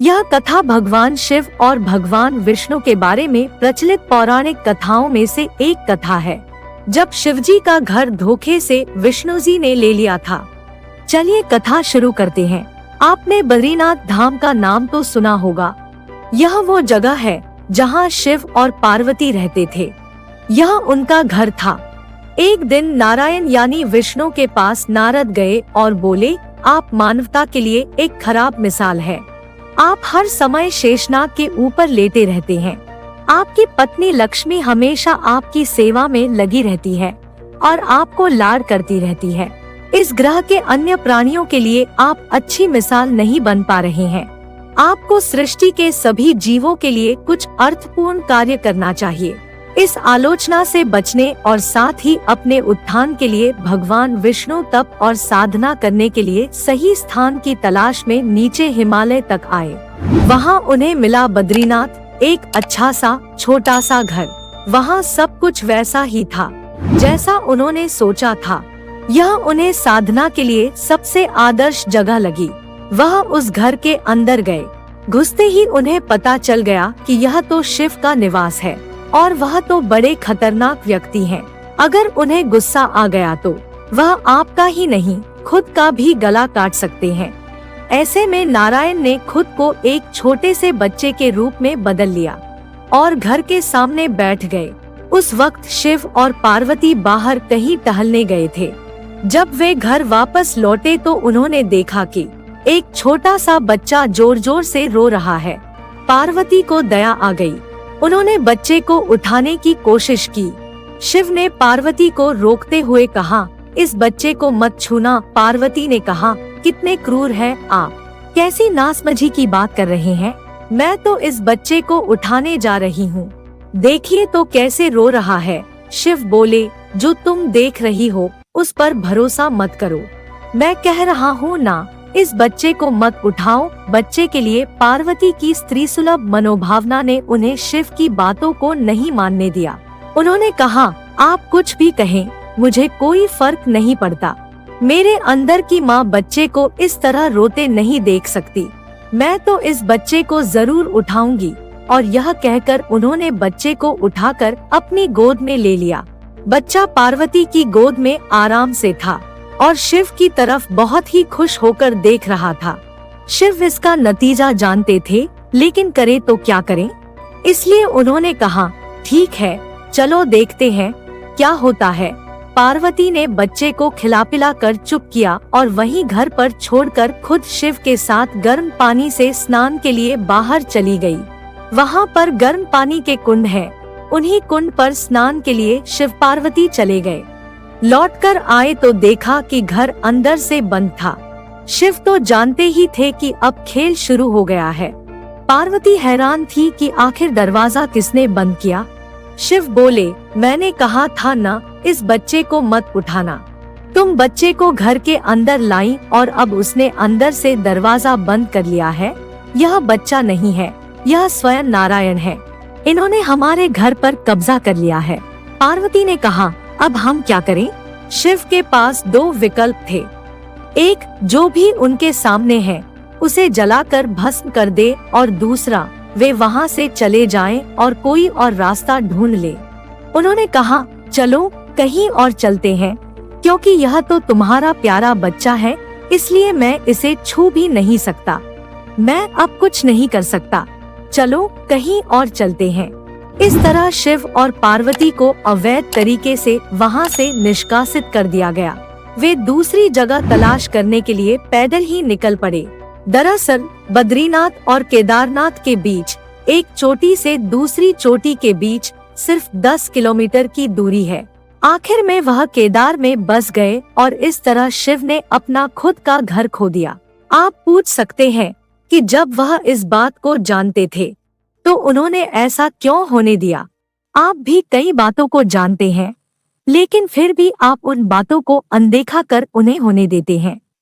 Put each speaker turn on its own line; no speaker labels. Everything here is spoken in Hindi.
यह कथा भगवान शिव और भगवान विष्णु के बारे में प्रचलित पौराणिक कथाओं में से एक कथा है, जब शिवजी का घर धोखे से विष्णु जी ने ले लिया था। चलिए कथा शुरू करते हैं। आपने बद्रीनाथ धाम का नाम तो सुना होगा। यह वो जगह है जहाँ शिव और पार्वती रहते थे। यह उनका घर था। एक दिन नारायण यानी विष्णु के पास नारद गए और बोले, आप मानवता के लिए एक खराब मिसाल है। आप हर समय शेषनाग के ऊपर लेटे रहते हैं। आपकी पत्नी लक्ष्मी हमेशा आपकी सेवा में लगी रहती है और आपको लाड करती रहती है। इस ग्रह के अन्य प्राणियों के लिए आप अच्छी मिसाल नहीं बन पा रहे हैं। आपको सृष्टि के सभी जीवों के लिए कुछ अर्थपूर्ण कार्य करना चाहिए। इस आलोचना से बचने और साथ ही अपने उत्थान के लिए भगवान विष्णु तप और साधना करने के लिए सही स्थान की तलाश में नीचे हिमालय तक आए। वहाँ उन्हें मिला बद्रीनाथ, एक अच्छा सा छोटा सा घर। वहाँ सब कुछ वैसा ही था जैसा उन्होंने सोचा था। यह उन्हें साधना के लिए सबसे आदर्श जगह लगी। वह उस घर के अंदर गए। घुसते ही उन्हें पता चल गया कि यह तो शिव का निवास है और वह तो बड़े खतरनाक व्यक्ति हैं। अगर उन्हें गुस्सा आ गया तो वह आपका ही नहीं खुद का भी गला काट सकते हैं। ऐसे में नारायण ने खुद को एक छोटे से बच्चे के रूप में बदल लिया और घर के सामने बैठ गए। उस वक्त शिव और पार्वती बाहर कहीं टहलने गए थे। जब वे घर वापस लौटे तो उन्होंने देखा कि एक छोटा सा बच्चा जोर जोर से रो रहा है। पार्वती को दया आ गई। उन्होंने बच्चे को उठाने की कोशिश की। शिव ने पार्वती को रोकते हुए कहा, इस बच्चे को मत छूना। पार्वती ने कहा, कितने क्रूर हैं आप, कैसी नासमझी की बात कर रहे हैं। मैं तो इस बच्चे को उठाने जा रही हूँ, देखिए तो कैसे रो रहा है। शिव बोले, जो तुम देख रही हो उस पर भरोसा मत करो। मैं कह रहा हूँ ना, इस बच्चे को मत उठाओ। बच्चे के लिए पार्वती की स्त्री सुलभ मनोभावना ने उन्हें शिव की बातों को नहीं मानने दिया। उन्होंने कहा, आप कुछ भी कहें, मुझे कोई फर्क नहीं पड़ता। मेरे अंदर की माँ बच्चे को इस तरह रोते नहीं देख सकती। मैं तो इस बच्चे को जरूर उठाऊंगी। और यह कहकर उन्होंने बच्चे को उठाकर अपनी गोद में ले लिया। बच्चा पार्वती की गोद में आराम से था और शिव की तरफ बहुत ही खुश होकर देख रहा था। शिव इसका नतीजा जानते थे, लेकिन करे तो क्या करें। इसलिए उन्होंने कहा, ठीक है, चलो देखते हैं क्या होता है। पार्वती ने बच्चे को खिला पिला कर चुप किया और वहीं घर पर छोड़कर खुद शिव के साथ गर्म पानी से स्नान के लिए बाहर चली गई। वहाँ पर गर्म पानी के कुंड हैं। उन्हीं कुंड पर स्नान के लिए शिव पार्वती चले गए। लौटकर आए तो देखा कि घर अंदर से बंद था। शिव तो जानते ही थे कि अब खेल शुरू हो गया है। पार्वती हैरान थी कि आखिर दरवाजा किसने बंद किया। शिव बोले, मैंने कहा था ना, इस बच्चे को मत उठाना। तुम बच्चे को घर के अंदर लाई और अब उसने अंदर से दरवाजा बंद कर लिया है। यह बच्चा नहीं है, यह स्वयं नारायण है। इन्होंने हमारे घर पर कब्जा कर लिया है। पार्वती ने कहा, अब हम क्या करें। शिव के पास दो विकल्प थे। एक, जो भी उनके सामने है उसे जलाकर भस्म कर दे, और दूसरा, वे वहाँ से चले जाएं और कोई और रास्ता ढूंढ ले। उन्होंने कहा, चलो कहीं और चलते हैं, क्योंकि यह तो तुम्हारा प्यारा बच्चा है, इसलिए मैं इसे छू भी नहीं सकता। मैं अब कुछ नहीं कर सकता, चलो कहीं और चलते हैं। इस तरह शिव और पार्वती को अवैध तरीके से वहाँ से निष्कासित कर दिया गया। वे दूसरी जगह तलाश करने के लिए पैदल ही निकल पड़े। दरअसल बद्रीनाथ और केदारनाथ के बीच, एक चोटी से दूसरी चोटी के बीच सिर्फ 10 किलोमीटर की दूरी है। आखिर में वह केदार में बस गए और इस तरह शिव ने अपना खुद का घर खो दिया। आप पूछ सकते हैं कि जब वह इस बात को जानते थे तो उन्होंने ऐसा क्यों होने दिया। आप भी कई बातों को जानते हैं, लेकिन फिर भी आप उन बातों को अनदेखा कर उन्हें होने देते हैं।